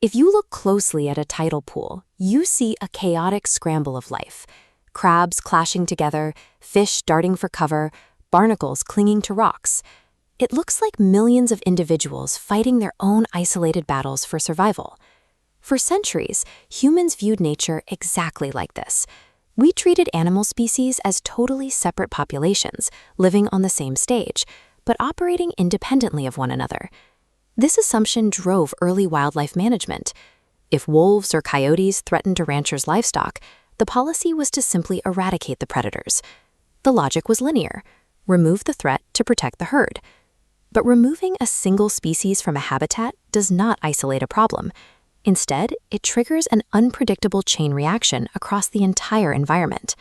If you look closely at a tidal pool, you see a chaotic scramble of life. Crabs clashing together, fish darting for cover, barnacles clinging to rocks. It looks like millions of individuals fighting their own isolated battles for survival. For centuries, humans viewed nature exactly like this. We treated animal species as totally separate populations, living on the same stage, but operating independently of one another. This assumption drove early wildlife management. If wolves or coyotes threatened a rancher's livestock, the policy was to simply eradicate the predators. The logic was linear: remove the threat to protect the herd. But removing a single species from a habitat does not isolate a problem. Instead, it triggers an unpredictable chain reaction across the entire environment.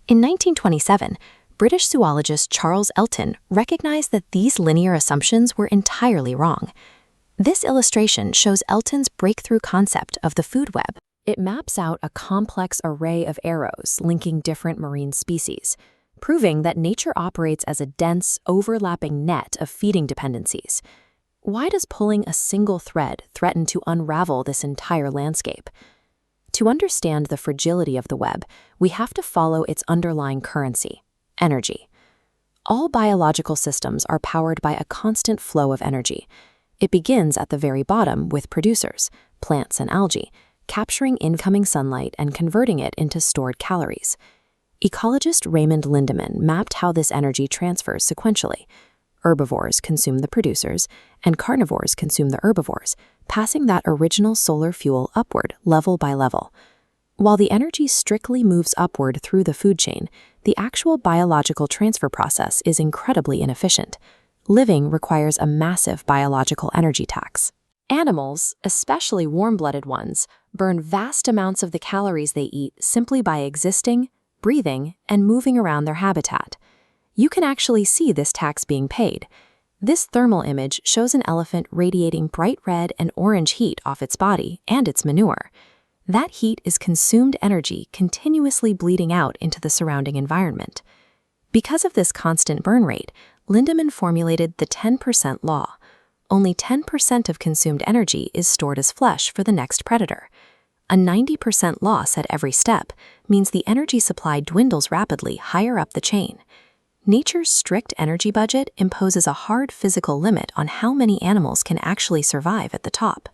In 1927, British zoologist Charles Elton recognized that these linear assumptions were entirely wrong. This illustration shows Elton's breakthrough concept of the food web. It maps out a complex array of arrows linking different marine species, proving that nature operates as a dense, overlapping net of feeding dependencies. Why does pulling a single thread threaten to unravel this entire landscape? To understand the fragility of the web, we have to follow its underlying currency: energy. All biological systems are powered by a constant flow of energy. It begins at the very bottom with producers, plants and algae, capturing incoming sunlight and converting it into stored calories. Ecologist Raymond Lindemann mapped how this energy transfers sequentially. Herbivores consume the producers, and carnivores consume the herbivores, passing that original solar fuel upward level by level. While the energy strictly moves upward through the food chain, the actual biological transfer process is incredibly inefficient. Living requires a massive biological energy tax. Animals, especially warm-blooded ones, burn vast amounts of the calories they eat simply by existing, breathing, and moving around their habitat. You can actually see this tax being paid. This thermal image shows an elephant radiating bright red and orange heat off its body and its manure. That heat is consumed energy continuously bleeding out into the surrounding environment. Because of this constant burn rate, Lindemann formulated the 10% law. Only 10% of consumed energy is stored as flesh for the next predator. A 90% loss at every step means the energy supply dwindles rapidly higher up the chain. Nature's strict energy budget imposes a hard physical limit on how many animals can actually survive at the top.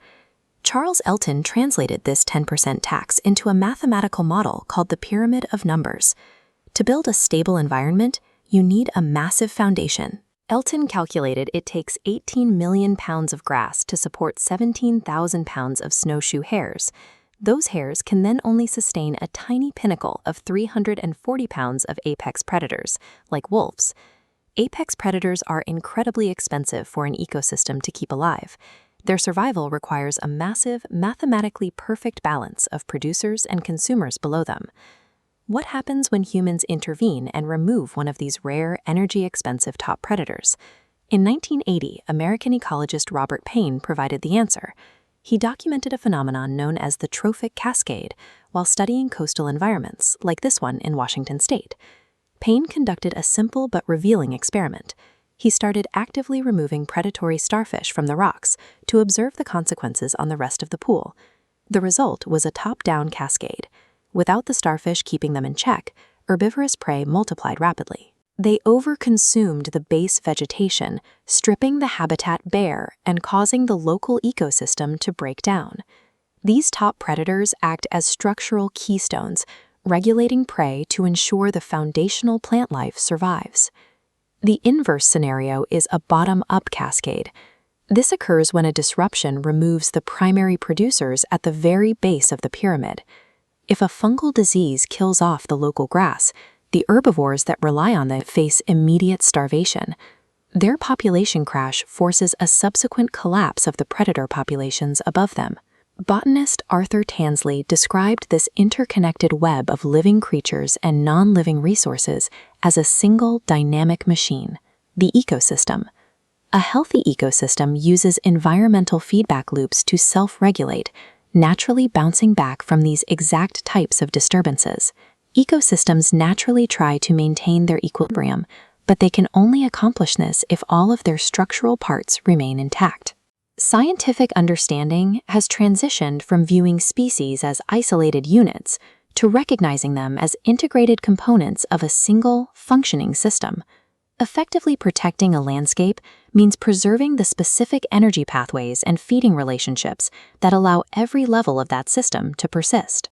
Charles Elton translated this 10% tax into a mathematical model called the pyramid of numbers. To build a stable environment, you need a massive foundation. Elton calculated it takes 18 million pounds of grass to support 17,000 pounds of snowshoe hares. Those hares can then only sustain a tiny pinnacle of 340 pounds of apex predators, like wolves. Apex predators are incredibly expensive for an ecosystem to keep alive. Their survival requires a massive, mathematically perfect balance of producers and consumers below them. What happens when humans intervene and remove one of these rare, energy-expensive top predators? In 1980, American ecologist Robert Payne provided the answer. He documented a phenomenon known as the trophic cascade while studying coastal environments, like this one in Washington state. Payne conducted a simple but revealing experiment. He started actively removing predatory starfish from the rocks to observe the consequences on the rest of the pool. The result was a top-down cascade. Without the starfish keeping them in check, herbivorous prey multiplied rapidly. They overconsumed the base vegetation, stripping the habitat bare and causing the local ecosystem to break down. These top predators act as structural keystones, regulating prey to ensure the foundational plant life survives. The inverse scenario is a bottom-up cascade. This occurs when a disruption removes the primary producers at the very base of the pyramid. If a fungal disease kills off the local grass, the herbivores that rely on them face immediate starvation. Their population crash forces a subsequent collapse of the predator populations above them. Botanist Arthur Tansley described this interconnected web of living creatures and non-living resources as a single dynamic machine, the ecosystem. A healthy ecosystem uses environmental feedback loops to self-regulate, naturally bouncing back from these exact types of disturbances. Ecosystems naturally try to maintain their equilibrium, but they can only accomplish this if all of their structural parts remain intact. Scientific understanding has transitioned from viewing species as isolated units to recognizing them as integrated components of a single, functioning system. Effectively protecting a landscape means preserving the specific energy pathways and feeding relationships that allow every level of that system to persist.